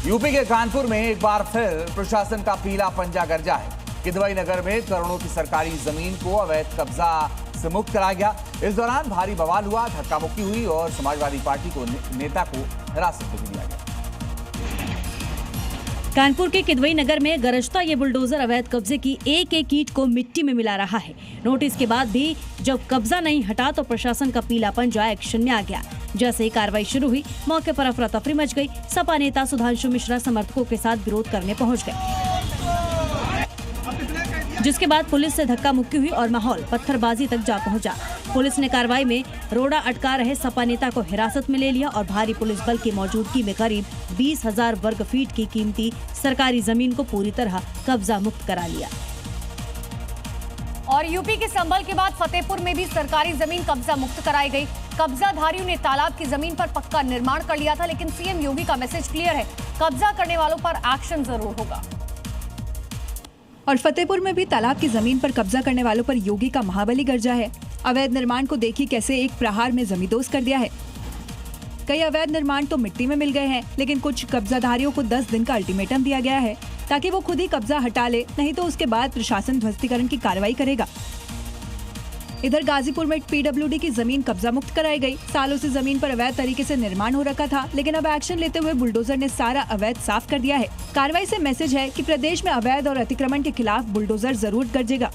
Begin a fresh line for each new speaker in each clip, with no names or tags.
UP के कानपुर में एक बार फिर प्रशासन का पीला पंजा गरजा है। किदवई नगर में करोड़ों की सरकारी जमीन को अवैध कब्जा से मुक्त कराया गया। इस दौरान भारी बवाल हुआ, धक्का मुक्की हुई और समाजवादी पार्टी को नेता को हिरासत में लिया गया।
कानपुर के किदवई नगर में गरजता ये बुलडोजर अवैध कब्जे की एक एक ईंट को मिट्टी में मिला रहा है। नोटिस के बाद भी जब कब्जा नहीं हटा तो प्रशासन का पीला पंजा एक्शन में आ गया। जैसे ही कार्रवाई शुरू हुई, मौके पर अफरा तफरी मच गई। सपा नेता सुधांशु मिश्रा समर्थकों के साथ विरोध करने पहुंच गए, जिसके बाद पुलिस से धक्का मुक्की हुई और माहौल पत्थरबाजी तक जा पहुंचा। पुलिस ने कार्रवाई में रोड़ा अटका रहे सपा नेता को हिरासत में ले लिया और भारी पुलिस बल की मौजूदगी में करीब 20,000 वर्ग फीट की कीमती सरकारी जमीन को पूरी तरह कब्जा मुक्त करा लिया।
और यूपी के संभल के बाद फतेहपुर में भी सरकारी जमीन कब्जा मुक्त कराई गई। कब्जाधारियों ने तालाब की जमीन पर पक्का निर्माण कर लिया था, लेकिन सीएम योगी का मैसेज क्लियर है, कब्जा करने वालों पर एक्शन जरूर होगा।
और फतेहपुर में भी तालाब की जमीन पर कब्जा करने वालों पर योगी का महाबली गरजा है। अवैध निर्माण को देखिए कैसे एक प्रहार में जमींदोज कर दिया है। कई अवैध निर्माण तो मिट्टी में मिल गए हैं, लेकिन कुछ कब्जाधारियों को 10 दिन का अल्टीमेटम दिया गया है ताकि वो खुद ही कब्जा हटा ले, नहीं तो उसके बाद प्रशासन ध्वस्तीकरण की कार्रवाई करेगा। इधर गाजीपुर में पीडब्ल्यूडी की जमीन कब्जा मुक्त कराई गई। सालों से जमीन पर अवैध तरीके से निर्माण हो रखा था, लेकिन अब एक्शन लेते हुए बुलडोजर ने सारा अवैध साफ कर दिया है। कार्रवाई से मैसेज है कि प्रदेश में अवैध और अतिक्रमण के खिलाफ बुलडोजर जरूर गरजेगा।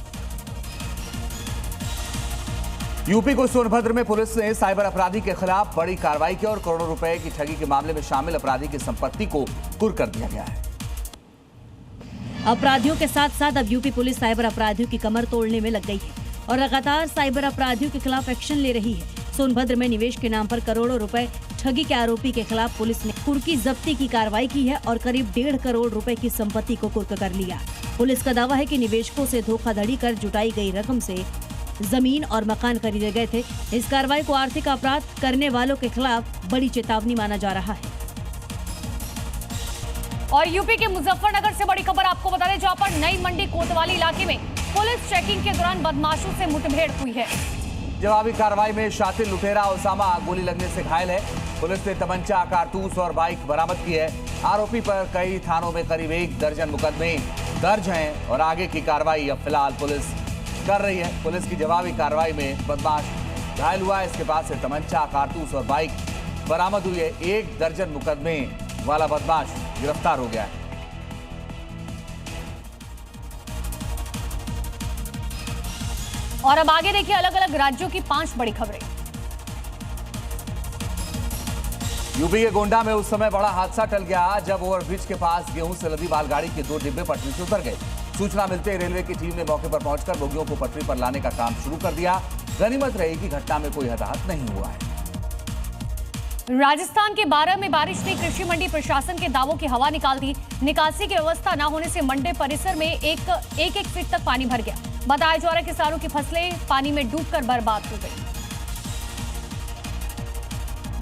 यूपी को सोनभद्र में पुलिस ने साइबर अपराधी के खिलाफ बड़ी कार्रवाई की और करोड़ों रुपए की ठगी के मामले में शामिल अपराधी की संपत्ति को कुर्क कर दिया गया है।
अपराधियों के साथ साथ अब यूपी पुलिस साइबर अपराधियों की कमर तोड़ने में लग गई है और लगातार साइबर अपराधियों के खिलाफ एक्शन ले रही है। सोनभद्र में निवेश के नाम पर करोड़ों रुपए ठगी के आरोपी के खिलाफ पुलिस ने कुर्की जब्ती की कार्रवाई की है और करीब 1.5 करोड़ रुपए की संपत्ति को कुर्क कर लिया। पुलिस का दावा है कि निवेशकों से धोखाधड़ी कर जुटाई गई रकम से जमीन और मकान खरीदे गए थे। इस कार्रवाई को आर्थिक अपराध करने वालों के खिलाफ बड़ी चेतावनी माना जा रहा है।
और यूपी के मुजफ्फरनगर से बड़ी खबर आपको बता दें, जहां पर नई मंडी कोतवाली इलाके में पुलिस चेकिंग के दौरान बदमाशों से मुठभेड़ हुई है।
जवाबी कार्रवाई में शातिर लुटेरा उसामा गोली लगने से घायल है। पुलिस ने तमंचा, कारतूस और बाइक बरामद की है। आरोपी पर कई थानों में करीब 1 दर्जन मुकदमे दर्ज हैं और आगे की कार्रवाई अब फिलहाल पुलिस कर रही है। पुलिस की जवाबी कार्रवाई में बदमाश घायल हुआ है। इसके पास से तमंचा, कारतूस और बाइक बरामद हुई है। 1 दर्जन मुकदमे वाला बदमाश गिरफ्तार हो गया है।
और अब आगे देखिए अलग अलग राज्यों की 5 बड़ी खबरें।
यूपी के गोंडा में उस समय बड़ा हादसा टल गया जब ओवरब्रिज के पास गेहूं से लदी मालगाड़ी के 2 डिब्बे पटरी से उतर गए। सूचना मिलते ही रेलवे की टीम ने मौके पर पहुंचकर बोगियों को पटरी पर लाने का काम शुरू कर दिया। गनीमत रही कि घटना में कोई हताहत नहीं हुआ है।
राजस्थान के 12 में बारिश ने कृषि मंडी प्रशासन के दावों की हवा निकाल दी। निकासी की व्यवस्था न होने से मंडी परिसर में एक फीट तक पानी भर गया। बताया जा रहा है किसानों की फसलें पानी में डूबकर बर्बाद हो गई।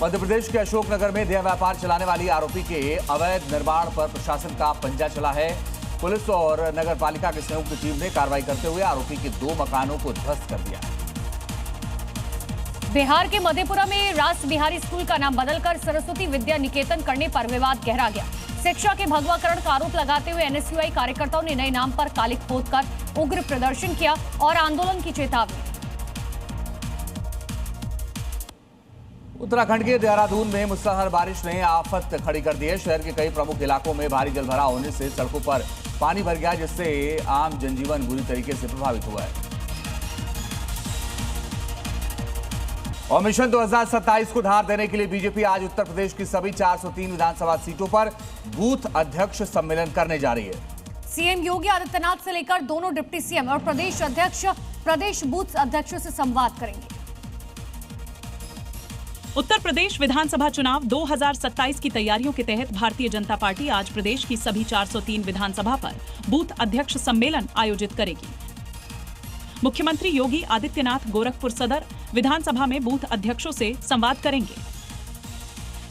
मध्य प्रदेश के अशोकनगर में देह व्यापार चलाने वाली आरोपी के अवैध निर्माण पर प्रशासन का पंजा चला है। पुलिस और नगर पालिका की संयुक्त टीम ने कार्रवाई करते हुए आरोपी के 2 मकानों को ध्वस्त कर दिया।
बिहार के मधेपुरा में रास बिहारी स्कूल का नाम बदलकर सरस्वती विद्या निकेतन करने पर विवाद गहरा गया। शिक्षा के भगवाकरण का आरोप लगाते हुए एनएसयूआई कार्यकर्ताओं ने नए नाम पर कालिख पोतकर उग्र प्रदर्शन किया और आंदोलन की चेतावनी।
उत्तराखंड के देहरादून में मूसलाधार बारिश ने आफत खड़ी कर दी है। शहर के कई प्रमुख इलाकों में भारी जलभराव होने से सड़कों पर पानी भर गया, जिससे आम जनजीवन बुरी तरीके से प्रभावित हुआ है। और मिशन 2027 को धार देने के लिए बीजेपी आज उत्तर प्रदेश की सभी 403 विधानसभा सीटों पर बूथ अध्यक्ष सम्मेलन करने जा रही है।
सीएम योगी आदित्यनाथ से लेकर दोनों डिप्टी सीएम और प्रदेश अध्यक्ष प्रदेश बूथ अध्यक्षों से संवाद करेंगे।
उत्तर प्रदेश विधानसभा चुनाव 2027 की तैयारियों के तहत भारतीय जनता पार्टी आज प्रदेश की सभी 403 विधानसभा पर बूथ अध्यक्ष सम्मेलन आयोजित करेगी। मुख्यमंत्री योगी आदित्यनाथ गोरखपुर सदर विधानसभा में बूथ अध्यक्षों से संवाद करेंगे।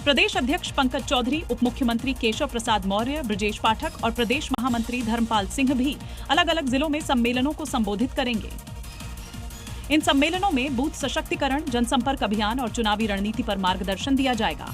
प्रदेश अध्यक्ष पंकज चौधरी, उप मुख्यमंत्री केशव प्रसाद मौर्य, ब्रजेश पाठक और प्रदेश महामंत्री धर्मपाल सिंह भी अलग अलग जिलों में सम्मेलनों को संबोधित करेंगे। इन सम्मेलनों में बूथ सशक्तिकरण, जनसंपर्क अभियान और चुनावी रणनीति पर मार्गदर्शन दिया जाएगा।